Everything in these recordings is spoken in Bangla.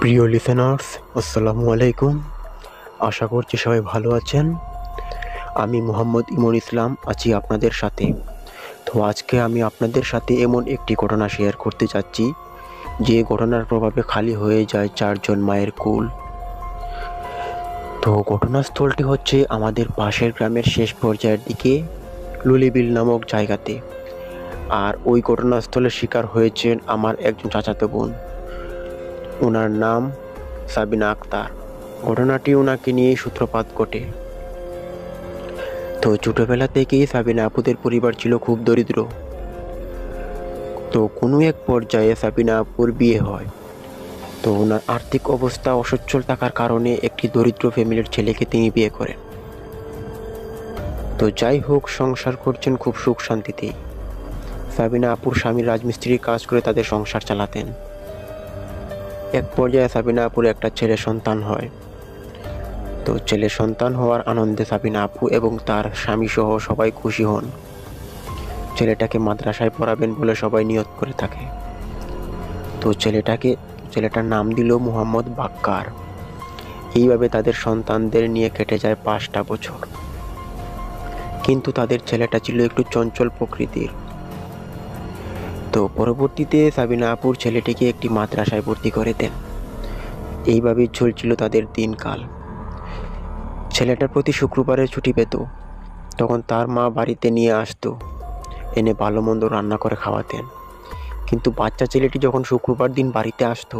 প্রিয় লিসেনার্স, আসসালামু আলাইকুম। আশা করছি সবাই ভালো আছেন। আমি মোহাম্মদ ইমন ইসলাম আছি আপনাদের সাথে। তো আজকে আমি আপনাদের সাথে এমন একটি ঘটনা শেয়ার করতে যাচ্ছি যে ঘটনার প্রভাবে খালি হয়ে যায় 4জন মায়ের কোল। তো ঘটনাস্থলটি হচ্ছে আমাদের পাশের গ্রামের শেষ পর্যায়ের দিকে লুলিবিল নামক জায়গাতে। আর ওই ঘটনাস্থলের শিকার হয়েছেন আমার একজন চাচাতো বোন। ওনার নাম সাবিনা আক্তার। ঘটনাটি ওনাকে নিয়েই সূত্রপাত ঘটে। তো ছোটবেলা থেকেই সাবিনা আপুদের পরিবার ছিল খুব দরিদ্র। তো কোনো এক পর্যায়ে সাবিনা আপুর বিয়ে হয়। তো ওনার আর্থিক অবস্থা অসচ্ছল থাকার কারণে একটি দরিদ্র ফ্যামিলির ছেলেকে তিনি বিয়ে করেন। তো যাই হোক, সংসার করছেন খুব সুখ শান্তিতেই। সাবিনা আপুর স্বামী রাজমিস্ত্রির কাজ করে তাদের সংসার চালাতেন। এক পর্যায়ে সাবিনা আপুর একটা ছেলে সন্তান হয়। তো ছেলে সন্তান হওয়ার আনন্দে সাবিনা আপু এবং তার স্বামী সহ সবাই খুশি হন। ছেলেটাকে মাদ্রাসায় পড়াবেন বলে সবাই নিয়ত করে থাকে। তো ছেলেটার নাম দিল মুহাম্মদ বাক্কার। এইভাবে তাদের সন্তানদের নিয়ে কেটে যায় 5টা বছর। কিন্তু তাদের ছেলেটা ছিল একটু চঞ্চল প্রকৃতির। তো পরবর্তীতে সাবিনা আপুর ছেলেটিকে একটি মাদ্রাসায় ভর্তি করে দেন। এইভাবেই চলছিল তাদের দিনকাল। ছেলেটার প্রতি শুক্রবারে ছুটি পেত। তখন তার মা বাড়িতে নিয়ে আসতো, এনে ভালো মন্দ রান্না করে খাওয়াতেন। কিন্তু বাচ্চা ছেলেটি যখন শুক্রবার দিন বাড়িতে আসতো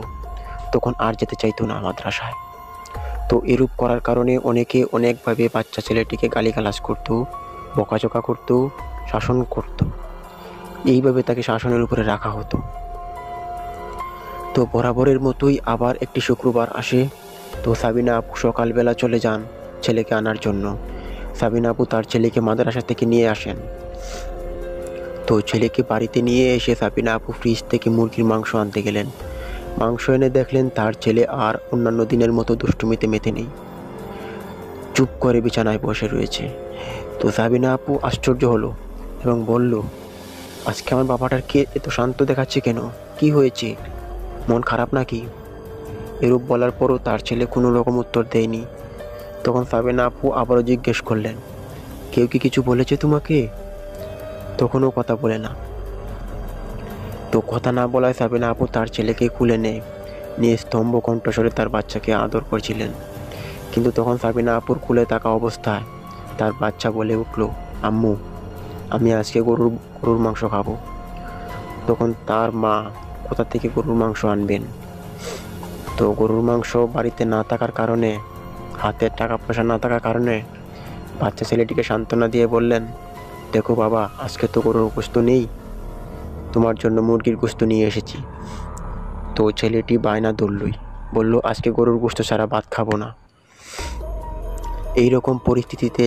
তখন আর যেতে চাইতো না মাদ্রাসায়। তো এরূপ করার কারণে অনেকে অনেকভাবে বাচ্চা ছেলেটিকে গালিগালাজ করত, বকাঝকা করত, শাসন করত। এইভাবে তাকে শাসনের উপরে রাখা হতো। তো বরাবরের মতোই আবার একটি শুক্রবার আসে। তো সাবিনা আপু সকালবেলা চলে যান ছেলেকে আনার জন্য। সাবিনা আপু তার ছেলেকে মাদ্রাসা থেকে নিয়ে আসেন। তো ছেলেকে বাড়িতে নিয়ে এসে সাবিনা আপু ফ্রিজ থেকে মুরগির মাংস আনতে গেলেন। মাংস এনে দেখলেন তার ছেলে আর অন্যান্য দিনের মতো দুষ্টুমিতে মেতে নেই, চুপ করে বিছানায় বসে রয়েছে। তো সাবিনা আপু আশ্চর্য হলো এবং বলল, আজকে আমার বাবাটাকে এত শান্ত দেখাচ্ছে কেন? কি হয়েছে? মন খারাপ নাকি? এরূপ বলার পরও তার ছেলে কোনো রকম উত্তর দেয়নি। তখন সাবিনা আপু আবারও জিজ্ঞেস করলেন, কেউ কি কিছু বলেছে তোমাকে? তখনও কথা বলে না। তো কথা না বলায় সাবিনা আপু তার ছেলেকে কুলে নিয়ে স্তম্ভ কণ্ঠস্বরে তার বাচ্চাকে আদর করছিলেন। কিন্তু তখন সাবিনা আপুর কুলে থাকা অবস্থায় তার বাচ্চা বলে উঠল, আম্মু, আমি আজকে গরুর মাংস খাবো। তখন তার মা কোথা থেকে গরুর মাংস আনবেন? তো গরুর মাংস বাড়িতে না থাকার কারণে, হাতের টাকা পয়সা না থাকার কারণে বাচ্চা ছেলেটিকে সান্ত্বনা দিয়ে বললেন, দেখো বাবা, আজকে তো গরুর গোশত নেই, তোমার জন্য মুরগির গোশত নিয়ে এসেছি। তো ছেলেটি বায়না ধরলই, বলল, আজকে গরুর গোশত ছাড়া ভাত খাবো না। এই রকম পরিস্থিতিতে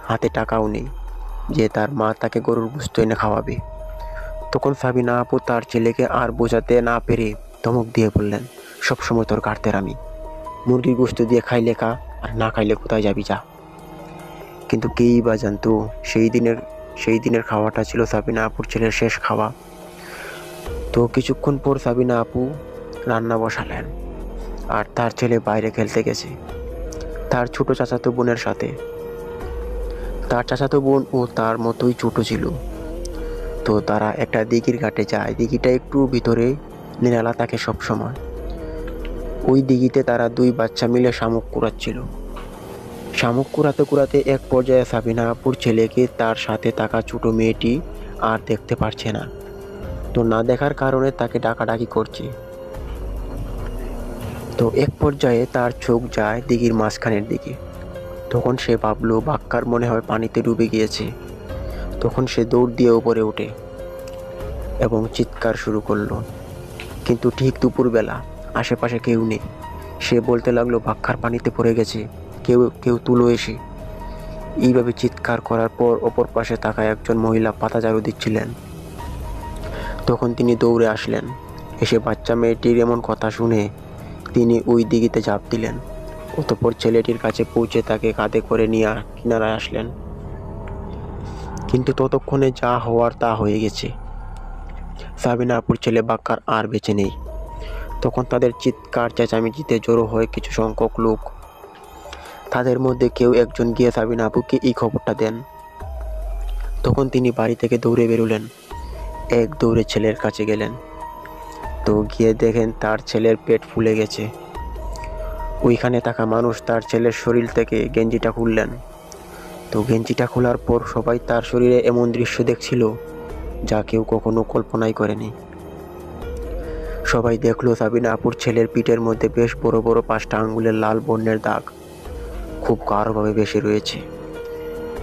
হাতে টাকাও নেই যে তার মা তাকে গরুর গোশত এনে খাওয়াবে। তখন সাবিনা আপু তার ছেলেকে আর বোঝাতে না পেরে ধমক দিয়ে বললেন, সবসময় তোর কাটতেরামি, মুরগির গোশত দিয়ে খাইলে খা, আর না খাইলে কোথায় যাবি যা। কিন্তু কেই বা জানতো সেই দিনের খাওয়াটা ছিল সাবিনা আপুর ছেলের শেষ খাওয়া। তো কিছুক্ষণ পর সাবিনা আপু রান্না বসালেন, আর তার ছেলে বাইরে খেলতে গেছে তার ছোট চাচাতো বোনের সাথে। তার চাচাতো বোন ও তার মতোই ছোট ছিল। তো তারা একটা দিঘির ঘাটে যায়। দিঘিটা একটু ভিতরে, নিরালা থাকে সবসময়। ওই দিঘিতে তারা 2 বাচ্চা মিলে শামুক কুড়াচ্ছিল। শামুক কুড়াতে কুড়াতে এক পর্যায়ে সাবিনা আপুর ছেলেকে তার সাথে থাকা ছোট মেয়েটি আর দেখতে পারছে না। তো না দেখার কারণে তাকে ডাকাডাকি করছে। তো এক পর্যায়ে তার চোখ যায় দিঘির মাঝখানের দিকে। তখন সে ভাবলো বাক্কার মনে হয় পানিতে ডুবে গিয়েছে। তখন সে দৌড় দিয়ে উপরে ওঠে এবং চিৎকার শুরু করলো। কিন্তু ঠিক দুপুরবেলা, আশেপাশে কেউ নেই। সে বলতে লাগলো, বাক্কার পানিতে পড়ে গেছে, কেউ তুলো এসে। এইভাবে চিৎকার করার পর অপর পাশে থাকা একজন মহিলা পাতা ঝাড়ু দিচ্ছিলেন। তখন তিনি দৌড়ে আসলেন। এসে বাচ্চা মেয়েটির এমন কথা শুনে তিনি ওই দিঘিতে ঝাঁপ দিলেন। অতঃপর ছেলেটির কাছে পৌঁছে তাকে কাঁধে করে নিয়ে কিনারায় আসলেন। কিন্তু ততক্ষণে যা হওয়ার তা হয়ে গেছে। সাবিনা আপুর ছেলে বাক্কার আর বেঁচে নেই। তখন তাদের চিৎকার চেঁচামেচিতে জড়ো হয় কিছু সংখ্যক লোক। তাদের মধ্যে কেউ একজন গিয়ে সাবিনা আপুকে এই খবরটা দেন। তখন তিনি বাড়ি থেকে দৌড়ে বেরোলেন, এক দৌড়ে ছেলের কাছে গেলেন। তো গিয়ে দেখেন তার ছেলের পেট ফুলে গেছে। ওইখানে থাকা মানুষ তার ছেলের শরীর থেকে গেঞ্জিটা খুললেন। তো গেঞ্জিটা খোলার পর সবাই তার শরীরে এমন দৃশ্য দেখছিল যা কেউ কখনো কল্পনাই করেনি। সবাই দেখলো সাবিনা আপুর ছেলের পিঠের মধ্যে বেশ বড় বড় 5টা আঙ্গুলের লাল বর্ণের দাগ খুব গাঢ়ভাবে বেশি রয়েছে।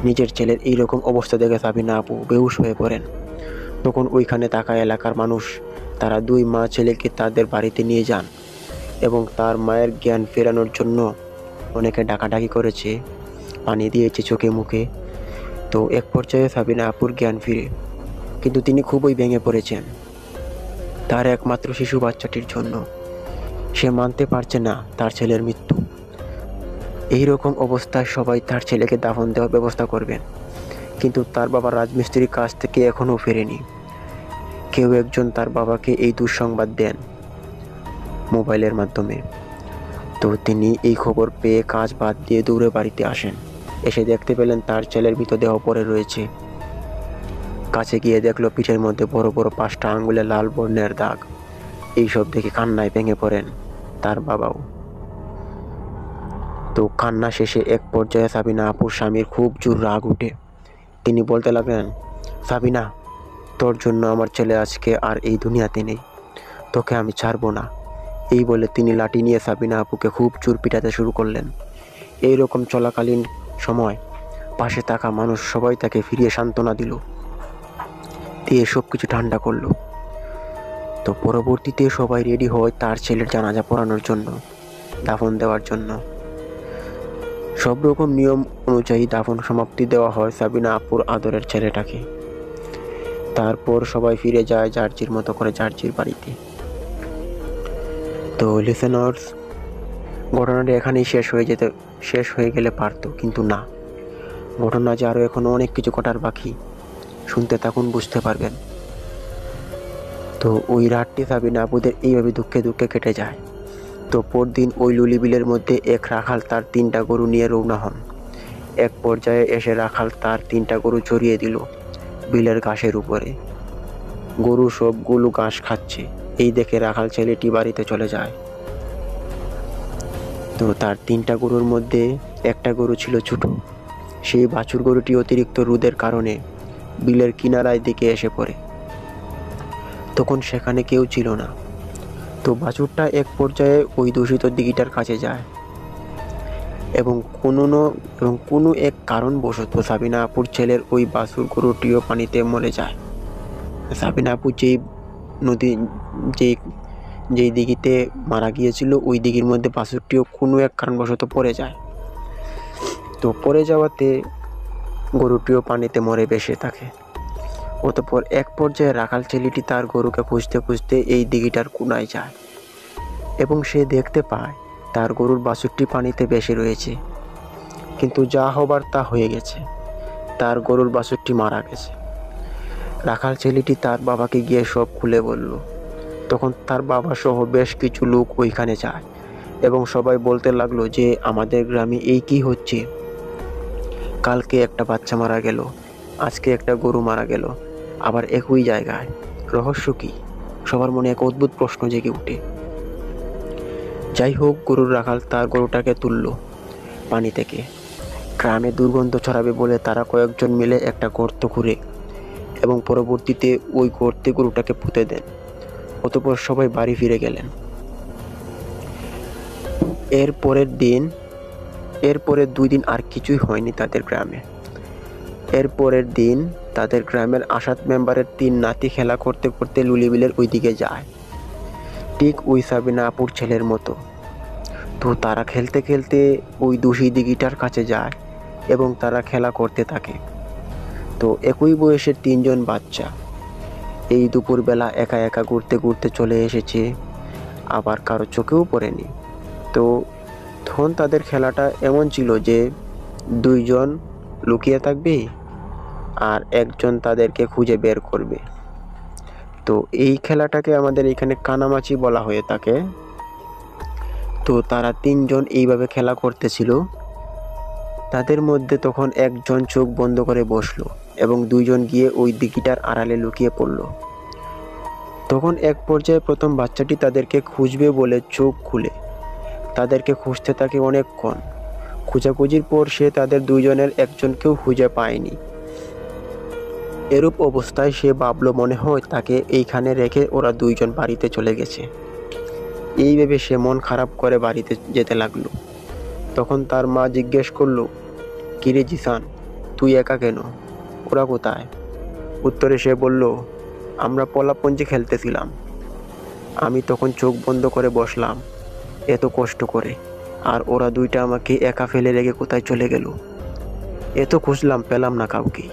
নিজের ছেলের এইরকম অবস্থা দেখে সাবিনা আপু বেহুশ হয়ে পড়েন। তখন ওইখানে থাকা এলাকার মানুষ তারা 2 মা ছেলেকে তাদের বাড়িতে নিয়ে যান এবং তার মায়ের জ্ঞান ফেরানোর জন্য অনেকে ডাকাডাকি করেছে, পানি দিয়েছে চোখে মুখে। তো এক পর্যায়ে সাবিনা আপুর জ্ঞান ফিরে, কিন্তু তিনি খুবই ভেঙে পড়েছেন তার একমাত্র শিশু বাচ্চাটির জন্য। সে মানতে পারছে না তার ছেলের মৃত্যু। এই রকম অবস্থায় সবাই তার ছেলেকে দাফন দেওয়ার ব্যবস্থা করবেন, কিন্তু তার বাবা রাজমিস্ত্রির কাজ থেকে এখনও ফেরেনি। কেউ একজন তার বাবাকে এই দুঃসংবাদ দেন মোবাইলের মাধ্যমে। তো তিনি এই খবর পেয়ে কাজ বাদ দিয়ে দৌড়ে বাড়িতে আসেন। এসে দেখতে পেলেন তার ছেলের মৃতদেহ পড়ে রয়েছে। কাছে গিয়ে দেখলো পিঠের মধ্যে বড় বড় 5টা আঙ্গুলে লাল বর্ণের দাগ। এইসব দেখে কান্নায় ভেঙে পড়েন তার বাবাও। তো কান্না শেষে এক পর্যায়ে সাবিনা আপুর স্বামীর খুব জোর রাগ উঠে। তিনি বলতে লাগলেন, সাবিনা, তোর জন্য আমার ছেলে আজকে আর এই দুনিয়াতে নেই, তোকে আমি ছাড়বো না। এই বলে তিনি লাঠি নিয়ে সাবিনা আপুকে খুব জোর পিটাতে শুরু করলেন। এই রকম চলাকালীন সময় পাশে থাকা মানুষ সবাই তাকে ফিরিয়ে সান্ত্বনা দিল, দিয়ে সব কিছু ঠান্ডা করলো। তো পরবর্তীতে সবাই রেডি হয় তার ছেলের জানাজা পড়ানোর জন্য, দাফন দেওয়ার জন্য। সব রকম নিয়ম অনুযায়ী দাফন সমাপ্তি দেওয়া হয় সাবিনা আপুর আদরের ছেলেটাকে। তারপর সবাই ফিরে যায় যার যার মতো করে যার যার বাড়িতে। তো লিসেনার্স, ঘটনাটা এখানেই শেষ হয়ে গেলে পারতো, কিন্তু না, ঘটনা যে আরও এখনো অনেক কিছু ঘটার বাকি। শুনতে থাকুন, বুঝতে পারবেন। তো ওই রাতটি সাবিনা আপুদের এইভাবে দুঃখে দুঃখে কেটে যায়। তো পরদিন ওই লুলি বিলের মধ্যে এক রাখাল তার 3টা গরু নিয়ে রওনা হন। এক পর্যায়ে এসে রাখাল তার 3টা গরু চড়িয়ে দিল বিলের ঘাসের উপরে। গরু সবগুলো ঘাস খাচ্ছে। এই দেখে রাখাল ছেলেটি বাড়িতে চলে যায়। তো তার 3টা গরুর মধ্যে একটা গরু ছিল ছোট। সেই বাছুর গরুটি অতিরিক্ত রোদের কারণে বিলের কিনারায় দিকে এসে পড়ে। তখন সেখানে কেউ ছিল না। তো বাছুরটা এক পর্যায়ে ওই দূষিত দিঘিটার কাছে যায় এবং কোনো এক কারণবশত সাবিনা আপুর ছেলের ওই বাছুর গরুটিও পানিতে মরে যায়। সাবিনা আপু যেই দিঘিতে মারা গিয়েছিল ওই দিঘির মধ্যে বাছুরটিও কোনো এক কারণবশত পড়ে যায়। তো পড়ে যাওয়াতে গরুটিও পানিতে মরে ভেসে থাকে। অতঃপর এক পর্যায়ে রাখাল ছেলেটি তার গরুকে খুঁজতে খুঁজতে এই দিঘিটার কোনায় যায় এবং সে দেখতে পায় তার গরুর বাছুরটি পানিতে ভেসে রয়েছে। কিন্তু যা হবার তা হয়ে গেছে, তার গরুর বাছুরটি মারা গেছে। রাখাল ছেলেটি তার বাবাকে গিয়ে সব খুলে বলল। তখন তার বাবা সহ বেশ কিছু লোক ওইখানে যায় এবং সবাই বলতে লাগলো যে আমাদের গ্রামে এই কি হচ্ছে, কালকে একটা বাচ্চা মারা গেল, আজকে একটা গরু মারা গেল, আবার একই জায়গায়, রহস্য কি? সবার মনে এক অদ্ভুত প্রশ্ন জেগে ওঠে। যাই হোক, গরুর রাখাল তার গরুটাকে তুলল পানি থেকে। গ্রামে দুর্গন্ধ ছড়াবে বলে তারা কয়েকজন মিলে একটা গর্ত খুঁড়ে এবং পরবর্তীতে ওই গর্তে গরুটাকে পুঁতে দেন। অতঃপর সবাই বাড়ি ফিরে গেলেন। এরপরের 2 দিন আর কিছুই হয়নি তাদের গ্রামে। এরপরের দিন তাদের গ্রামের আসাদ মেম্বারের 3 নাতি খেলা করতে করতে লুলিবিলের ওই দিকে যায়, ঠিক ওই সাবিনা আপুর ছেলের মতো। তো তারা খেলতে খেলতে ওই দূষী দিঘিটার কাছে যায় এবং তারা খেলা করতে থাকে। তো একই বয়সের 3 জন বাচ্চা এই দুপুরবেলা একা একা ঘুরতে ঘুরতে চলে এসেছে, আবার কারো চোখেও পড়েনি। তো তখন তাদের খেলাটা এমন ছিল যে 2 জন লুকিয়ে থাকবে আর একজন তাদেরকে খুঁজে বের করবে। তো এই খেলাটাকে আমাদের এখানে কানামাছি বলা হয়ে থাকে। তো তারা তিনজন এইভাবে খেলা করতেছিল। তাদের মধ্যে তখন একজন চোখ বন্ধ করে বসলো এবং দুইজন গিয়ে ওই দিঘিটার আড়ালে লুকিয়ে পড়ল। তখন এক পর্যায়ে প্রথম বাচ্চাটি তাদেরকে খুঁজবে বলে চোখ খুলে তাদেরকে খুঁজতে থাকে অনেকক্ষণ। খোঁজাখুঁজির পর সে তাদের দুইজনের একজনকেও খুঁজে পায়নি। এরূপ অবস্থায় সে ভাবল মনে হয় তাকে এইখানে রেখে ওরা দুইজন বাড়িতে চলে গেছে। এই ভেবে সে মন খারাপ করে বাড়িতে যেতে লাগলো। তখন তার মা জিজ্ঞেস করলো, কিরে জিসান, তুই একা কেন? ওরা কোথায়? উত্তরে সে বলল, আমরা পলাপঞ্জি খেলতেছিলাম। আমি তখন চোখ বন্ধ করে বসলাম এত কষ্ট করে, আর ওরা দুইটা আমাকে একা ফেলে রেখে কোথায় চলে গেল। এত খুঁজলাম, পেলাম না কাউকে।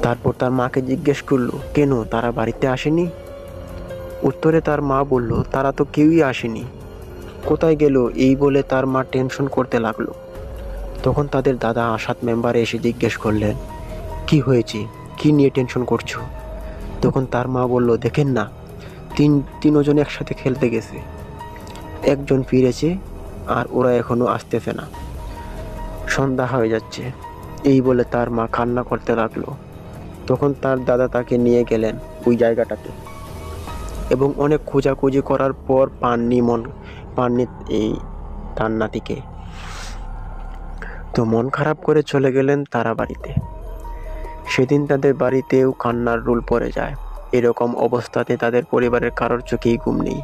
তারপর তার মাকে জিজ্ঞেস করলো, কেন তারা বাড়িতে আসেনি? উত্তরে তার মা বলল, তারা তো কেউই আসেনি, কোথায় গেল? এই বলে তার মা টেনশন করতে লাগলো। তখন তাদের দাদা আসাদ মেম্বার এসে জিজ্ঞেস করলেন, কি হয়েছে, কি নিয়ে টেনশন করছো? তখন তার মা বলল, দেখেন না, তিনজন একসাথে খেলতে গেছে, একজন ফিরেছে আর ওরা এখনো আসতেছে না, সন্ধ্যা হয়ে যাচ্ছে। এই বলে তার মা কান্না করতে লাগলো। তখন তার দাদা তাকে নিয়ে গেলেন ওই জায়গাটাতে এবং অনেক খোঁজাখুঁজি করার পর পাননি এই তার নাতিকে। তো মন খারাপ করে চলে গেলেন তারা বাড়িতে। সেদিন তাদের বাড়িতেও কান্নার রোল পড়ে যায়। এরকম অবস্থাতে তাদের পরিবারের কারোর চোখেই ঘুম নেই।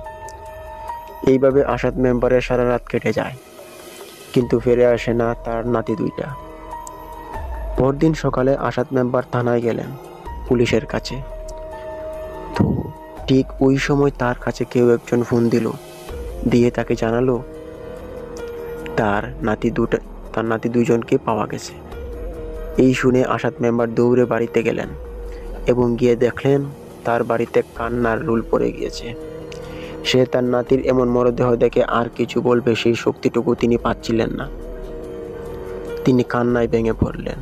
এইভাবে আসাদ মেম্বারের সারা রাত কেটে যায়, কিন্তু ফিরে আসে না তার নাতি দুইটা। পরদিন সকালে আসাদ মেম্বার থানায় গেলেন পুলিশের কাছে। তো ঠিক ওই সময় তার কাছে কেউ একজন ফোন দিয়ে তাকে জানালো তার নাতি দুইজনকে পাওয়া গেছে। এই শুনে আসাদ মেম্বার দৌড়ে বাড়িতে গেলেন এবং গিয়ে দেখলেন তার বাড়িতে কান্নার রোল পড়ে গিয়েছে। সে তার নাতির এমন মরদেহ দেখে আর কিছু বলবে সেই শক্তিটুকু তিনি পাচ্ছিলেন না। তিনি কান্নায় ভেঙে পড়লেন।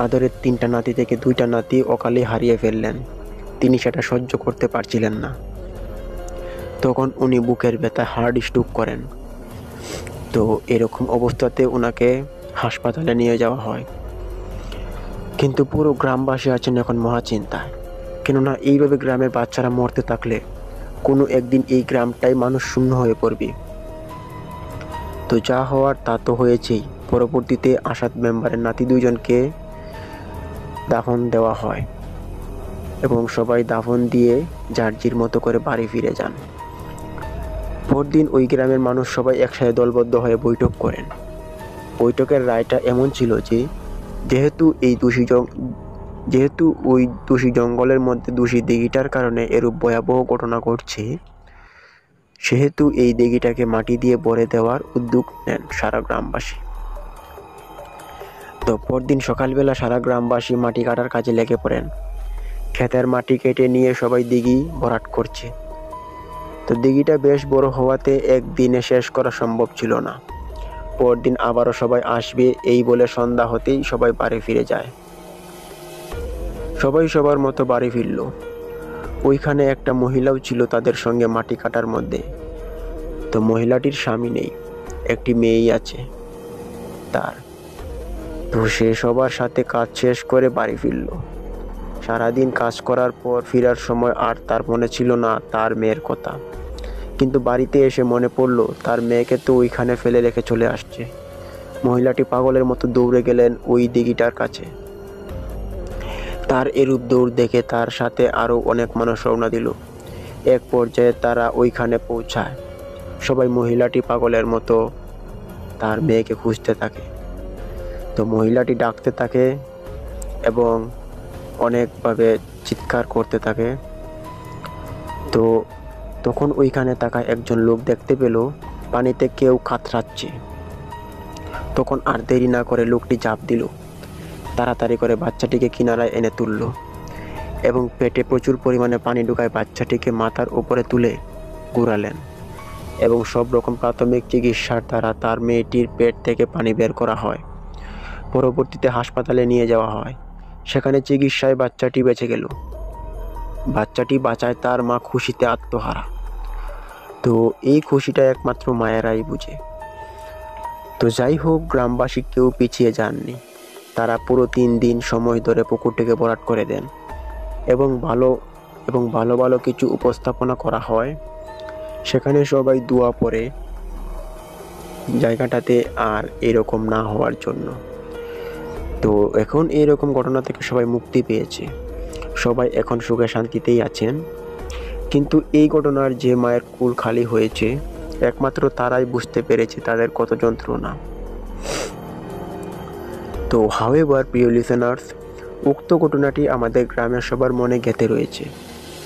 আদরের 3টা নাতি থেকে 2টা নাতি অকালে হারিয়ে ফেললেন। তিনি সেটা সহ্য করতে পারছিলেন না। তখন উনি বুকের ব্যথায় হার্ট স্ট্রোক করেন। তো এরকম অবস্থাতে ওনাকে হাসপাতালে নিয়ে যাওয়া হয়। কিন্তু পুরো গ্রামবাসী আছেন এখন মহাচিন্তায়, কেননা এইভাবে গ্রামের বাচ্চারা মরতে থাকলে কোনো একদিন এই গ্রামটাই মানুষ শূন্য হয়ে পড়বে। তো যা হওয়ার তা তো হয়েছেই। পরবর্তীতে আসাদ মেম্বারের নাতি দুইজনকে দাফন দেওয়া হয় এবং সবাই দাফন দিয়ে যার মতো করে বাড়ি ফিরে যান। পরদিন ওই গ্রামের মানুষ সবাই একসাথে দলবদ্ধ হয়ে বৈঠক করেন। বৈঠকের রায়টা এমন ছিল যে যেহেতু ওই দোষী জঙ্গলের মধ্যে দোষী দিঘিটার কারণে এরূপ ভয়াবহ ঘটনা ঘটছে, সেহেতু এই দিঘিটাকে মাটি দিয়ে ভরে দেওয়ার উদ্যোগ নেন সারা গ্রামবাসী। তো পরদিন সকালবেলা সারা গ্রামবাসী মাটি কাটার কাজে লেগে পড়েন। ক্ষেতের মাটি কেটে নিয়ে সবাই দিঘি ভরাট করছে। তো দিঘিটা বেশ বড় হওয়াতে একদিনে শেষ করা সম্ভব ছিল না। পরদিন আবারও সবাই আসবে এই বলে সন্ধ্যা হতেই সবাই বাড়ি ফিরে যায়। সবাই সবার মতো বাড়ি ফিরল। ওইখানে একটা মহিলাও ছিল তাদের সঙ্গে মাটি কাটার মধ্যে। তো মহিলাটির স্বামী নেই, একটি মেয়েই আছে তার। তো সে সবার সাথে কাজ শেষ করে বাড়ি ফিরল। সারাদিন কাজ করার পর ফেরার সময় আর তার মনে ছিল না তার মেয়ের কথা, কিন্তু বাড়িতে এসে মনে পড়ল তার মেয়েকে তো ওইখানে ফেলে রেখে চলে আসছে। মহিলাটি পাগলের মতো দৌড়ে গেলেন ওই দিঘিটার কাছে। তার এরূপ দৌড় দেখে তার সাথে আরও অনেক মানুষ রওনা দিল। এক পর্যায়ে তারা ওইখানে পৌঁছায়। সবাই মহিলাটি পাগলের মতো তার মেয়েকে খুঁজতে থাকে। তো মহিলাটি ডাকতে থাকে এবং অনেকভাবে চিৎকার করতে থাকে। তো তখন ওইখানে থাকা একজন লোক দেখতে পেল পানিতে কেউ কাতরাচ্ছে। তখন আর দেরি না করে লোকটি ঝাঁপ দিল, তাড়াতাড়ি করে বাচ্চাটিকে কিনারায় এনে তুলল এবং পেটে প্রচুর পরিমাণে পানি ঢুকায় বাচ্চাটিকে মাথার উপরে তুলে ঘুরালেন এবং সব রকম প্রাথমিক চিকিৎসার দ্বারা তার মেয়েটির পেট থেকে পানি বের করা হয়। পরবর্তীতে হাসপাতালে নিয়ে যাওয়া হয়। সেখানে চিকিৎসায় বাচ্চাটি বেঁচে গেল। বাচ্চাটি বাঁচায় তার মা খুশিতে আত্মহারা। তো এই খুশিটা একমাত্র মায়েরাই বুঝে। তো যাই হোক, গ্রামবাসী কেউ পিছিয়ে যাননি। তারা পুরো 3 দিন সময় ধরে পুকুরটিকে ভরাট করে দেন এবং ভালো ভালো কিছু উপস্থাপনা করা হয়। সেখানে সবাই দোয়া পড়ে জায়গাটাতে আর এরকম না হওয়ার জন্য। তো এখন এইরকম ঘটনা থেকে সবাই মুক্তি পেয়েছে, সবাই এখন সুখে শান্তিতেই আছেন। কিন্তু এই ঘটনার যে মায়ের কুল খালি হয়েছে, একমাত্র তারাই বুঝতে পেরেছে তাদের কত যন্ত্রণা। তো হাউএভার প্রিয় লিসেনার্স, উক্ত ঘটনাটি আমাদের গ্রামের সবার মনে গেঁথে রয়েছে,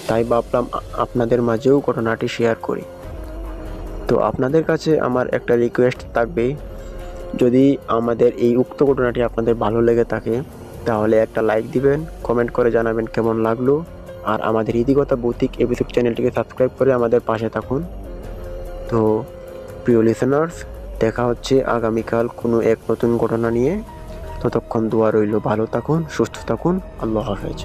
তাই ভাবলাম আপনাদের মাঝেও ঘটনাটি শেয়ার করি। তো আপনাদের কাছে আমার একটা রিকোয়েস্ট থাকবে, যদি আমাদের এই উক্ত ঘটনাটি আপনাদের ভালো লেগে থাকে তাহলে একটা লাইক দিবেন, কমেন্ট করে জানাবেন কেমন লাগলো, আর আমাদের ইতিকথা ভৌতিক এপিসোড চ্যানেলটিকে সাবস্ক্রাইব করে আমাদের পাশে থাকুন। তো প্রিয় লিসেনার্স, দেখা হচ্ছে আগামীকাল কোনো এক নতুন ঘটনা নিয়ে। ততক্ষণ দোয়া রইল, ভালো থাকুন, সুস্থ থাকুন, আল্লাহ হাফেজ।